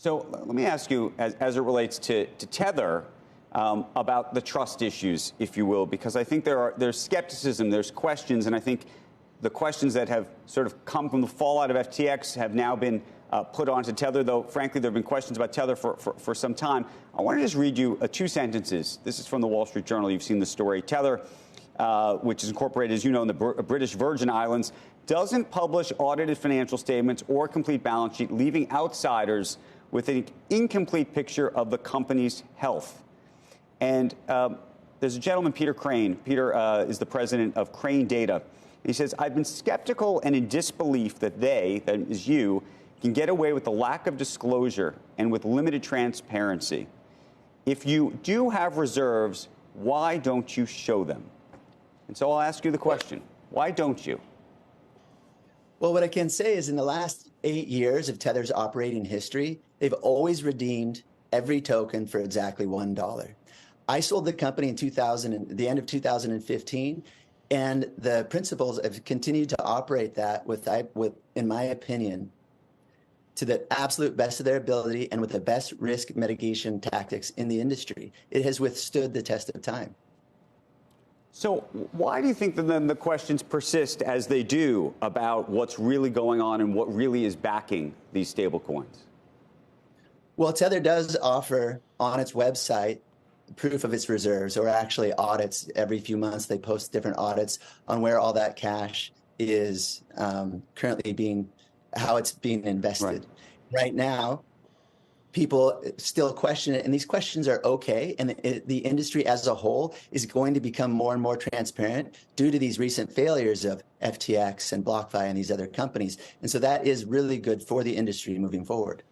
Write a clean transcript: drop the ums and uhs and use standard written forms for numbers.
So let me ask you, as it relates to Tether, about the trust issues, if you will, because I think there's skepticism, there's questions, and I think the questions that have sort of come from the fallout of FTX have now been put onto Tether, though, frankly, there have been questions about Tether for some time. I want to just read you two sentences. This is from the Wall Street Journal. You've seen the story. Tether, which is incorporated, as you know, in the British Virgin Islands, doesn't publish audited financial statements or complete balance sheet, leaving outsiders with an incomplete picture of the company's health. And there's a gentleman, Peter Crane. Peter is the president of Crane Data. He says, I've been skeptical and in disbelief that they, that is you, can get away with the lack of disclosure and with limited transparency. If you do have reserves, why don't you show them? And so I'll ask you the question, why don't you? Well, what I can say is in the last 8 years of Tether's operating history, they've always redeemed every token for exactly $1. I sold the company in the end of 2015, and the principals have continued to operate that with, in my opinion, to the absolute best of their ability and with the best risk mitigation tactics in the industry. It has withstood the test of time. So why do you think that then the questions persist as they do about what's really going on and what really is backing these stablecoins? Well, Tether does offer on its website proof of its reserves, or actually audits. Every few months they post different audits on where all that cash is currently how it's being invested. Right now, people still question it, and these questions are okay. And the industry as a whole is going to become more and more transparent due to these recent failures of FTX and BlockFi and these other companies. And so that is really good for the industry moving forward.